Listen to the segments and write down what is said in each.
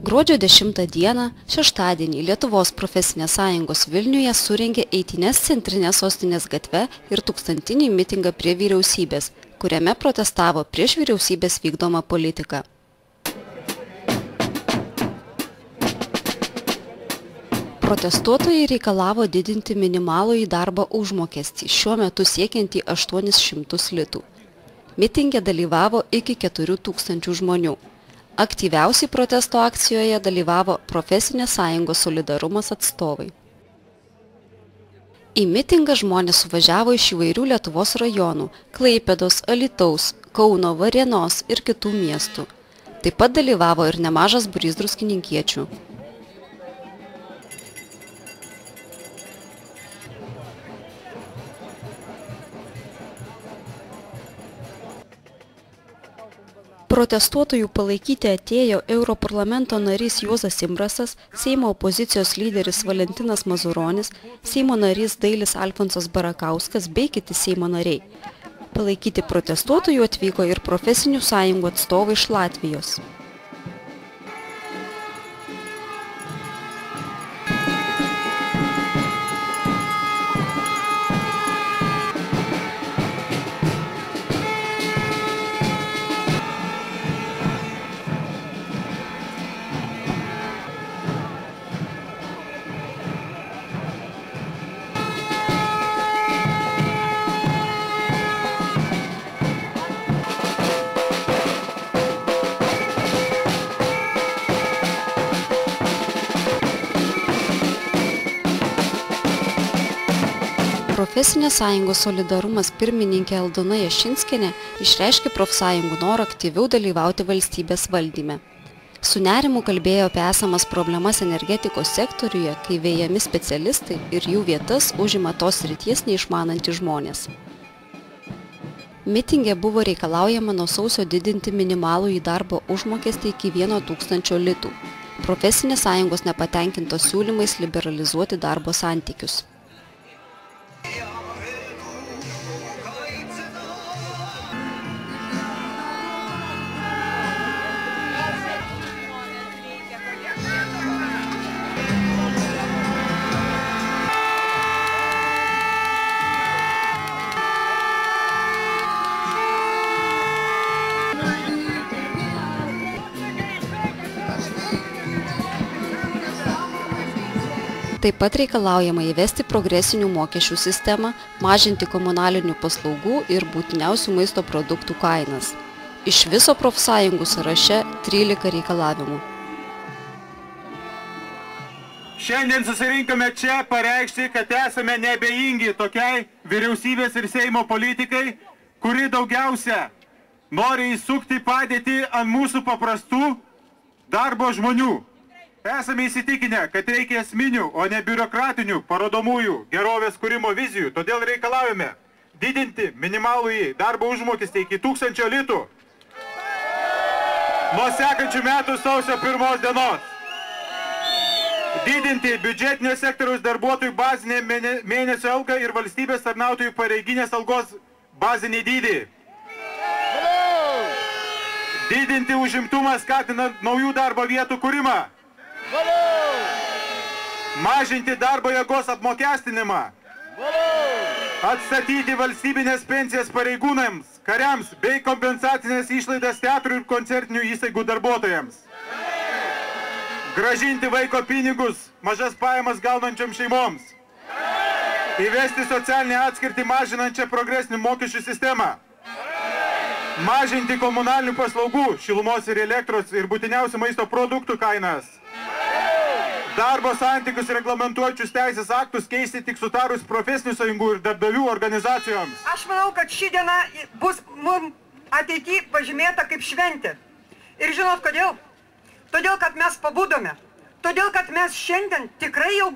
Gruodžio 10 dieną, šeštadienį, Lietuvos profesinės sąjungos Vilniuje surengė eitynes Centrinės sostinės gatve ir tūkstantinį mitingą prie vyriausybės, kuriame protestavo prieš vyriausybės vykdomą politiką. Protestuotojai reikalavo didinti minimalųjį darbo užmokestį, šiuo metu siekiantį 800 litų. Mitinge dalyvavo iki 4000 žmonių. Aktyviausiai protesto akcijoje dalyvavo profesinės sąjungos Solidarumas atstovai. Į mitingą žmonės suvažiavo iš įvairių Lietuvos rajonų – Klaipėdos, Alytaus, Kauno, Varėnos ir kitų miestų. Taip pat dalyvavo ir nemažas būrys druskininkiečių. Protestuotojų palaikyti atėjo Europarlamento narys Juozas Imbrasas, Seimo opozicijos lyderis Valentinas Mazuronis, Seimo narys Dailis Alfonsas Barakauskas bei kiti Seimo nariai. Palaikyti protestuotojų atvyko ir profesinių sąjungų atstovai iš Latvijos. Profesinės sąjungos Solidarumas pirmininkė Aldona Jašinskienė išreiškė profsąjungų norą aktyviau dalyvauti valstybės valdyme. Su nerimu kalbėjo apie esamas problemas energetikos sektoriuje, kai vejami specialistai ir jų vietas užima tos srities neišmanantys žmonės. Mitinge buvo reikalaujama nuo sausio didinti minimalųjį darbo užmokestį iki 1000 litų. Profesinės sąjungos nepatenkintos siūlymais liberalizuoti darbo santykius. Taip pat reikalaujama įvesti progresinių mokesčių sistemą, mažinti komunalinių paslaugų ir būtiniausių maisto produktų kainas. Iš viso profsąjungų sąraše 13 reikalavimų. Šiandien susirinkome čia pareikšti, kad esame neabejingi tokiai vyriausybės ir Seimo politikai, kuri daugiausia nori įsukti padėtį ant mūsų paprastų darbo žmonių. Esame įsitikinę, kad reikia esminių, o ne biurokratinių parodomųjų gerovės kūrimo vizijų, todėl reikalaujame didinti minimalųjį darbo užmokestį iki 1000 litų nuo sekančių metų sausio 1 dienos. Didinti biudžetinio sektoriaus darbuotojų bazinę mėnesio algą ir valstybės tarnautojų pareiginės algos bazinį dydį. Didinti užimtumą skatinant naujų darbo vietų kūrimą. Mažinti darbo jėgos apmokestinimą. Atstatyti valstybinės pensijas pareigūnams, kariams bei kompensacinės išlaidas teatrų ir koncertinių įstaigų darbuotojams. Grąžinti vaiko pinigus mažas pajamas gaunančiom šeimoms. Įvesti socialinę atskirtį mažinančią progresinių mokesčių sistemą. Mažinti komunalinių paslaugų, šilumos ir elektros ir būtiniausių maisto produktų kainas. Darbo santykius reglamentuojančius teisės aktus keisti tik sutarus profesinių sąjungų ir darbdavių organizacijoms. Aš manau, kad ši diena bus mums ateityje pažymėta kaip šventė. Ir žinot kodėl? Todėl, kad mes pabudome. Todėl, kad mes šiandien tikrai jau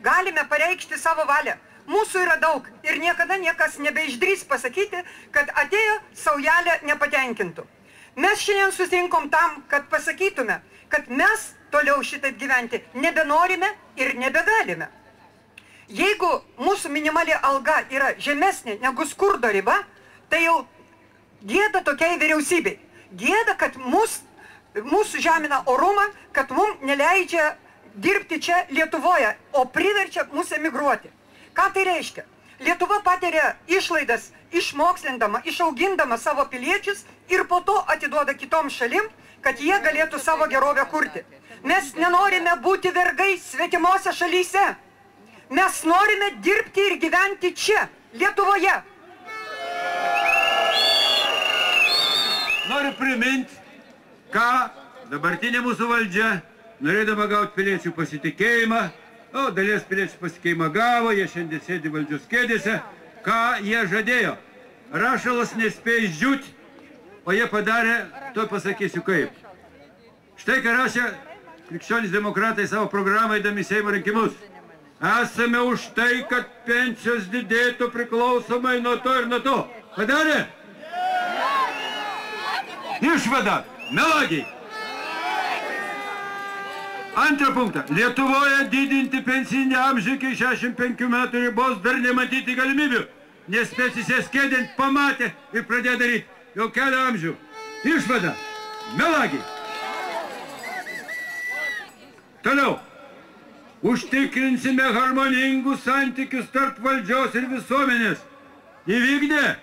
galime pareikšti savo valią. Mūsų yra daug ir niekada niekas nebeišdrys pasakyti, kad atėjo saujelė nepatenkintų. Mes šiandien susirinkom tam, kad pasakytume, kad mes toliau šitaip gyventi nebenorime ir nebegalime. Jeigu mūsų minimali alga yra žemesnė negu skurdo riba, tai jau gėda tokiai vyriausybei. Gėda, kad mus mūsų žemina orumą, kad mums neleidžia dirbti čia Lietuvoje, o priverčia mūsų emigruoti. Ką tai reiškia? Lietuva patiria išlaidas išmokslindama, išaugindama savo piliečius ir po to atiduoda kitoms šalim, kad jie galėtų savo gerovę kurti. Mes nenorime būti vergais svetimose šalyse. Mes norime dirbti ir gyventi čia, Lietuvoje. Noriu priminti, ką dabartinė mūsų valdžia, norėdama gauti piliečių pasitikėjimą, o dalies piliečių pasitikėjimą gavo, jie šiandien sėdi valdžios kėdėse, ką jie žadėjo. Rašalas nespėjo išdžiūti, o jie padarė, to pasakysiu kaip. Štai ką rašė krikščionys demokratai savo programą įdami Seimo rinkimus. Esame už tai, kad pensijos didėtų priklausomai nuo to ir nuo to. Padarė? Išvada. Melagiai. Antrą punktą. Lietuvoje didinti pensinį amžių iki 65 metų ribos dar nematyti galimybių, nes pensijas kėdint pamatė ir pradėjo daryti jau kelią amžių. Išvada. Melagiai. Toliau. Užtikrinsime harmoningus santykius tarp valdžios ir visuomenės. Įvykdė?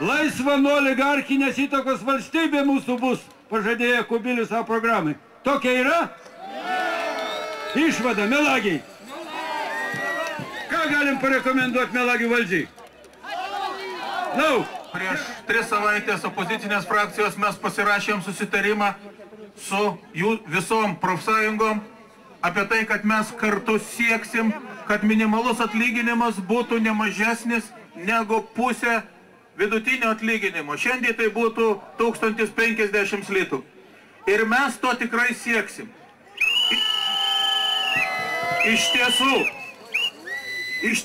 Laisva nuo oligarkinės įtakos valstybė mūsų bus, pažadėjo Kubilius savo programai. Tokia yra? Išvada, melagiai. Ką galim parekomenduoti melagių valdžiai? Prieš 3 savaitės opozicinės frakcijos mes pasirašėm susitarimą su jų visom profsąjungom apie tai, kad mes kartu sieksim, kad minimalus atlyginimas būtų nemažesnis negu pusė vidutinio atlyginimo. Šiandien tai būtų 1050 litų. Ir mes to tikrai sieksim. Iš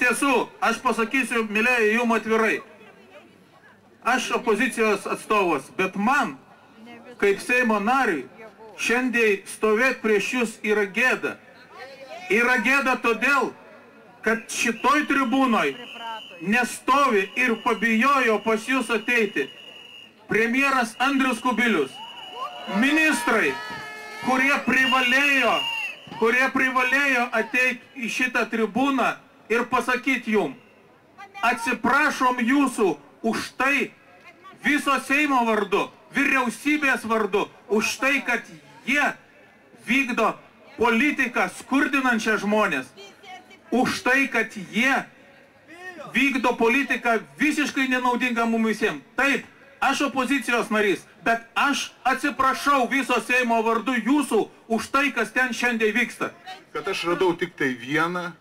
tiesų, aš pasakysiu, mylėjai, jum atvirai. Aš opozicijos atstovas, bet man, kaip Seimo nariui, šiandien stovėti prieš jūs yra gėda. Yra gėda todėl, kad šitoj tribūnoj nestovi ir pabijojo pas jūs ateiti premjeras Andrius Kubilius, ministrai, kurie privalėjo ateiti į šitą tribūną ir pasakyti jum, atsiprašom jūsų už tai viso Seimo vardu, vyriausybės vardu, už tai, kad jie vykdo politiką skurdinančią žmonės, už tai, kad jie vykdo politiką visiškai nenaudingą mum visiems. Taip, aš opozicijos narys, bet aš atsiprašau viso Seimo vardu jūsų už tai, kas ten šiandien vyksta. Kad aš radau tik tai vieną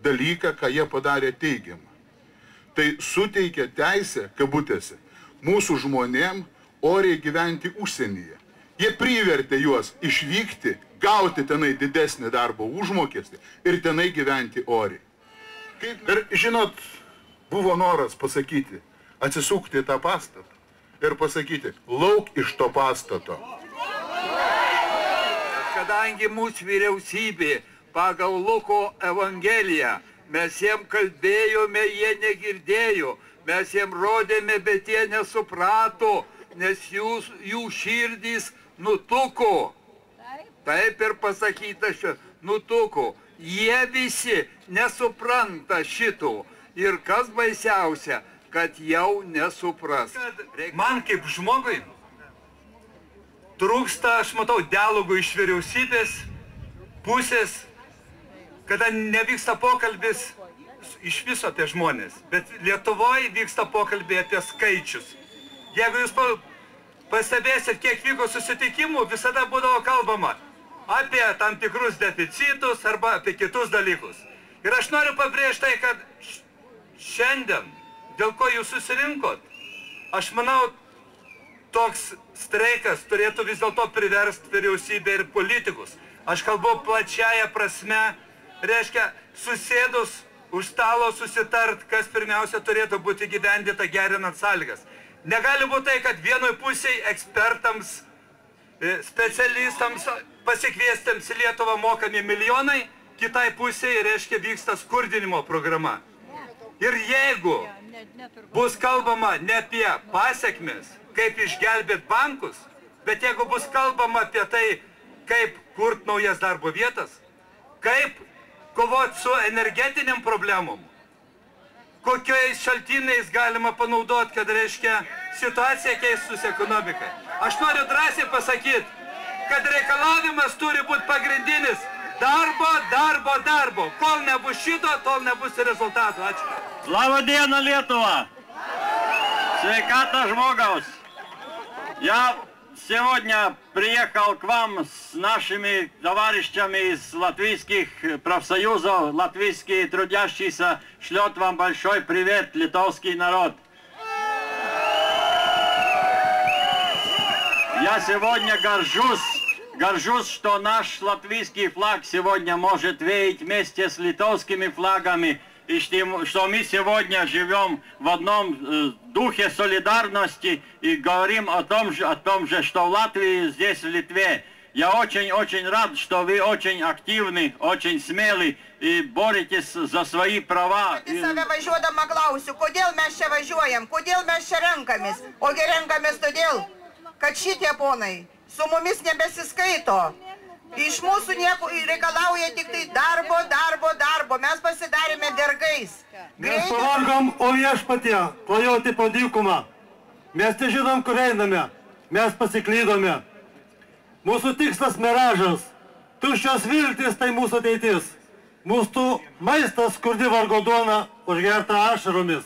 dalyką, ką jie padarė teigiamą. Tai suteikia teisę, kabutėse, mūsų žmonėm oriai gyventi užsienyje. Jie privertė juos išvykti, gauti tenai didesnį darbo užmokestį ir tenai gyventi oriai. Ir žinot, buvo noras pasakyti, atsisukti tą pastatą ir pasakyti, lauk iš to pastato. Kadangi mūsų vyriausybė pagal Luko Evangeliją, mes jiem kalbėjome, jie negirdėjo, mes jiem rodėme, bet jie nesuprato, nes jų širdys nutuko. Taip ir pasakyta šio, nutuko. Jie visi nesupranta šito. Ir kas baisiausia, kad jau nesupras. Man kaip žmogui trūksta, aš matau, dialogų iš vyriausybės pusės, kada nevyksta pokalbis iš viso apie žmonės, bet Lietuvoje vyksta pokalbiai apie skaičius. Jeigu jūs pastebėsit, kiek vyko susitikimų, visada būdavo kalbama apie tam tikrus deficitus arba apie kitus dalykus. Ir aš noriu pabrėžti tai, kad šiandien, dėl ko jūs susirinkot, aš manau, toks streikas turėtų vis dėlto priversti vyriausybę ir politikus. Aš kalbu plačiaja prasme, reiškia, susėdus už stalo susitart, kas pirmiausia turėtų būti įgyvendinta gerinant sąlygas. Negali būti tai, kad vienoj pusėje ekspertams, specialistams, pasikviestams į Lietuvą mokami milijonai, kitai pusėje, reiškia, vyksta skurdinimo programa. Ir jeigu bus kalbama ne apie pasekmes, kaip išgelbėti bankus, Bet jeigu bus kalbama apie tai, kaip kurt naujas darbo vietas, kaip kovoti su energetiniam problemom, kokiais šaltiniais galima panaudoti, kad, reiškia, situacija keistųsi ekonomikai. Aš noriu drąsiai pasakyti, kad reikalavimas turi būti pagrindinis darbo, darbo, darbo. Kol nebus šito, tol nebus rezultatų. Ačiū. Слава diena, Lietuva! Sveikata žmogaus! Я сегодня приехал к вам с нашими товарищами из латвийских профсоюзов. Латвийские трудящиеся шлет вам большой привет, литовский народ. Я сегодня горжусь, что наш латвийский флаг сегодня может веять вместе с литовскими флагами. И что мы сегодня живем в одном духе солидарности и говорим о том же, что в Латвии, здесь в Литве. Я очень рад, что вы очень активны, очень смелы и боретесь за свои права. Save važiuodama klausiu, kodėl mes čia važiuojam, kodėl mes čia renkamės. Ogi renkamės todėl, kad šitie ponai su mumis nebesiskaito. Iš mūsų nieko reikalauja tik tai darbo, darbo, darbo. Mes pasidarėme vergais. Mes pavargom, o viešpatie, klajoti po dykumą. Mes nežinom, kur einame. Mes pasiklydome. Mūsų tikslas miražas. Tuščios viltis tai mūsų ateitis. Mūsų maistas skurdi vargo duona užgerta ašaromis.